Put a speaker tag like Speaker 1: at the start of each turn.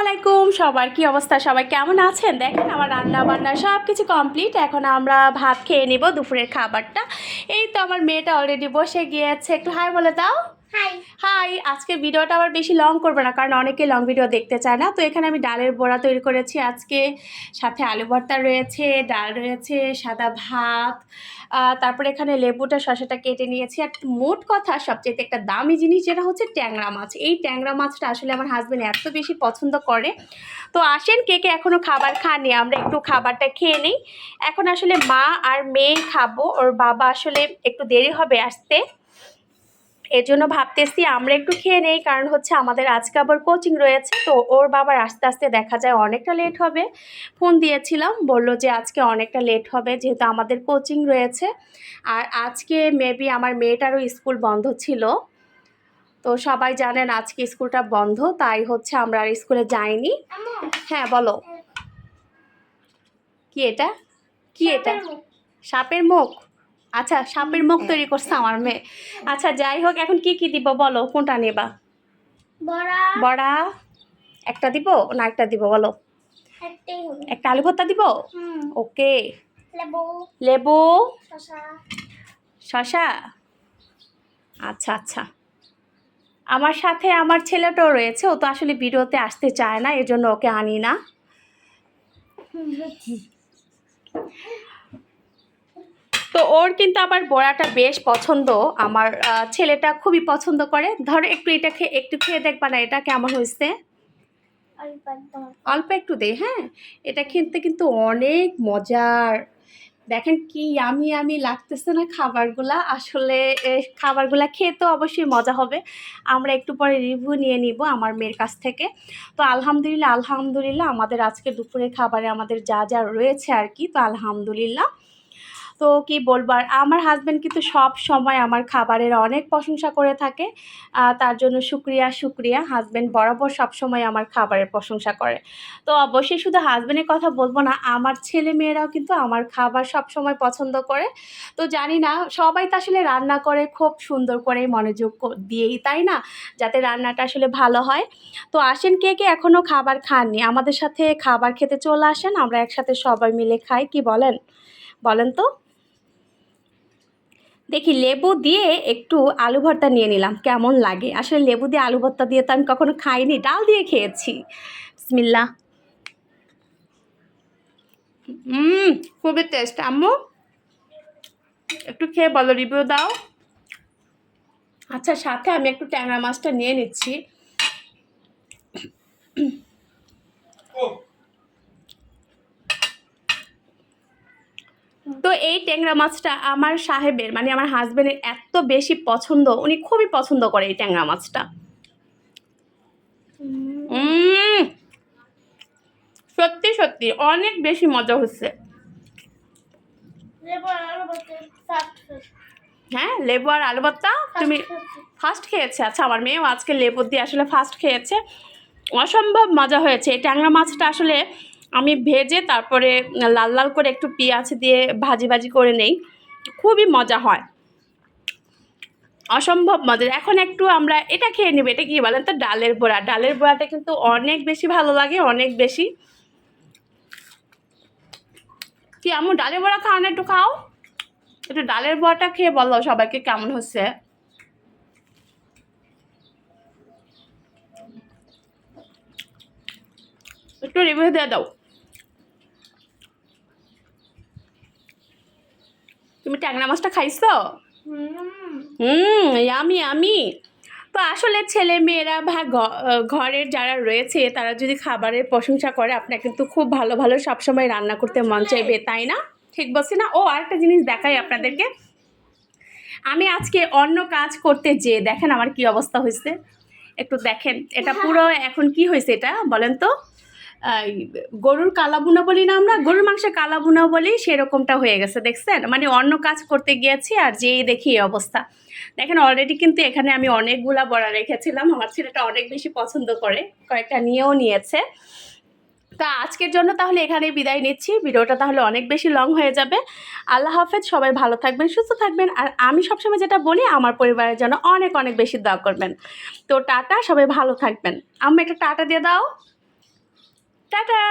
Speaker 1: আলাইকুম সবার কি অবস্থা, সবাই কেমন আছেন? দেখেন আমার রান্না বান্না সব কিছু কমপ্লিট। এখন আমরা ভাত খেয়ে নিব দুপুরের খাবারটা। এই তো আমার মেয়েটা অলরেডি বসে গিয়েছে, একটু হাই বলে দাও। High high. আজকে ভিডিওটা আবার বেশি লং করবে না, কারণ অনেকে লং ভিডিও দেখতে চায় না। তো এখানে আমি ডালের বড়া তৈরি করেছি আজকে, সাথে আলু ভর্তা রয়েছে, ডাল রয়েছে, সাদা ভাত, তারপরে এখানে লেবুটা শসাটা কেটে নিয়েছি। আর মোট কথা সবচেয়ে একটা দামি জিনিস যেটা হচ্ছে ট্যাংরা মাছ। এই ট্যাংরা মাছটা আসলে আমার হাজব্যান্ড এত বেশি পছন্দ করে। তো আসেন, কে কে এখনও খাবার খাননি, আমরা একটু খাবারটা খেয়ে নিই। এখন আসলে মা আর মেয়ে খাবো, ওর বাবা আসলে একটু দেরি হবে আসতে, এর জন্য ভাবতেছি আমরা একটু খেয়ে নেই। কারণ হচ্ছে আমাদের আজকে আবার কোচিং রয়েছে, তো ওর বাবার আস্তে আস্তে দেখা যায় অনেকটা লেট হবে। ফোন দিয়েছিলাম, বলল যে আজকে অনেকটা লেট হবে যেহেতু আমাদের কোচিং রয়েছে। আর আজকে মেবি আমার মেয়েটারও স্কুল বন্ধ ছিল। তো সবাই জানেন আজকে স্কুলটা বন্ধ, তাই হচ্ছে আমরা আর স্কুলে যাইনি। হ্যাঁ বলো, কি এটা? কি এটা? সাপের মুখ? আচ্ছা, সাপের মুখ তৈরি করছে আমার মেয়ে। আচ্ছা যাই হোক, এখন কি কি দিব বলো, কোনটা নেবা? বড়া একটা দিব না একটা দিব বলো? একটা আলু ভর্তা দিব। ওকে। লেবু, শসা। আচ্ছা আচ্ছা। আমার সাথে আমার ছেলেটাও রয়েছে, ও তো আসলে ভিডিওতে আসতে চায় না, এর জন্য ওকে আনি না। তো ওর কিন্তু আবার বড়াটা বেশ পছন্দ, আমার ছেলেটা খুবই পছন্দ করে। ধরো একটু এটা খেয়ে একটু খেয়ে দেখবা না এটা কেমন হয়েছে। অল্প একটু দে, হ্যাঁ। এটা খেতে কিন্তু অনেক মজার। দেখেন কি আমি লাগতেছে না খাবারগুলা, আসলে খাবারগুলা খেয়ে তো অবশ্যই মজা হবে। আমরা একটু পরে রিভিউ নিয়ে নিব আমার মেয়ের কাছ থেকে। তো আলহামদুলিল্লাহ আলহামদুলিল্লাহ আমাদের আজকে দুপুরের খাবারে আমাদের যা যা রয়েছে আর কি, তো আলহামদুলিল্লাহ। তো কি বলবো, আর আমার হাজব্যান্ড কিন্তু সব সময় আমার খাবারের অনেক প্রশংসা করে থাকে। তার জন্য শুক্রিয়া। হাজব্যান্ড বরাবর সব সময় আমার খাবারের প্রশংসা করে। তো অবশ্যই শুধু হাজব্যান্ডের কথা বলবো না, আমার ছেলে মেয়েরাও কিন্তু আমার খাবার সব সময় পছন্দ করে। তো জানি না, সবাই তো আসলে রান্না করে খুব সুন্দর করে মনোযোগ দিয়েই, তাই না, যাতে রান্নাটা আসলে ভালো হয়। তো আসেন, কে কে এখনও খাবার খাননি আমাদের সাথে খাবার খেতে চলে আসেন, আমরা একসাথে সবাই মিলে খাই, কি বলেন? বলেন তো। দেখি লেবু দিয়ে একটু আলু ভর্তা নিয়ে নিলাম, কেমন লাগে। আসলে লেবু দিয়ে আলু ভর্তা দিয়ে তো আমি কখনো খাইনি, ডাল দিয়ে খেয়েছি। বিসমিল্লাহ। খুবই টেস্ট। আম্মু একটু খেয়ে বলো, রিভিউ দাও। আচ্ছা, সাথে আমি একটু ট্যাংরা মাছটা নিয়ে নিচ্ছি। তো এই ট্যাংরা মাছটা আমার সাহেবের, মানে আমার হাজবেন্ডের এত বেশি পছন্দ, উনি খুবই পছন্দ করে এই ট্যাংরা মাছটা। সত্যি সত্যি অনেক বেশি মজা হচ্ছে। হ্যাঁ, লেবু আর আলু ভর্তা তুমি ফার্স্ট খেয়েছে? আচ্ছা, আমার মেয়েও আজকে লেবু দিয়ে আসলে ফার্স্ট খেয়েছে। অসম্ভব মজা হয়েছে। এই ট্যাংরা মাছটা আসলে আমি ভেজে তারপরে লাল লাল করে একটু পেঁয়াজ দিয়ে ভাজি করে নেই, খুবই মজা হয়, অসম্ভব মজার। এখন একটু আমরা এটা খেয়ে নেব। এটা কি বলেন তো? ডালের বড়া। ডালের বড়াটা কিন্তু অনেক বেশি ভালো লাগে, অনেক বেশি। কি আম্মু, ডালের বড়া খাও না? একটু খাও, একটু ডালের বড়াটা খেয়ে বলো সবাইকে কেমন হচ্ছে। একটু রিভিউ দিয়ে দাও। তুমি ট্যাংরা মাছটা খাইছো? আমি তো আসলে ছেলে মেয়েরা বা ঘরের যারা রয়েছে তারা যদি খাবারের প্রশংসা করে, আপনার কিন্তু খুব ভালো ভালো সবসময় রান্না করতে মন চাইবে, তাই না? ঠিক বলছি না? ও আরেকটা জিনিস দেখাই আপনাদেরকে। আমি আজকে অন্য কাজ করতে যেয়ে দেখেন আমার কি অবস্থা হয়েছে, একটু দেখেন। এটা পুরো এখন কি হয়েছে এটা বলেন তো? গরুর কালাবুনা বলি না আমরা, গরুর মাংসের কালাবুনা বলি, সেরকমটা হয়ে গেছে, দেখছেন? মানে অন্য কাজ করতে গিয়েছি আর যেই দেখি এই অবস্থা। দেখেন অলরেডি কিন্তু এখানে আমি অনেকগুলা বড়া রেখেছিলাম, আমার ছেলেটা অনেক বেশি পছন্দ করে, কয়েকটা নিয়েও নিয়েছে। তা আজকের জন্য তাহলে এখানেই বিদায় নিচ্ছি, ভিডিওটা তাহলে অনেক বেশি লং হয়ে যাবে। আল্লাহ হাফেজ, সবাই ভালো থাকবেন, সুস্থ থাকবেন। আর আমি সবসময় যেটা বলি, আমার পরিবারের জন্য অনেক অনেক বেশি দোয়া করবেন। তো টাটা, সবাই ভালো থাকবেন। আমি একটা টাটা দিয়ে দাও। টাটা।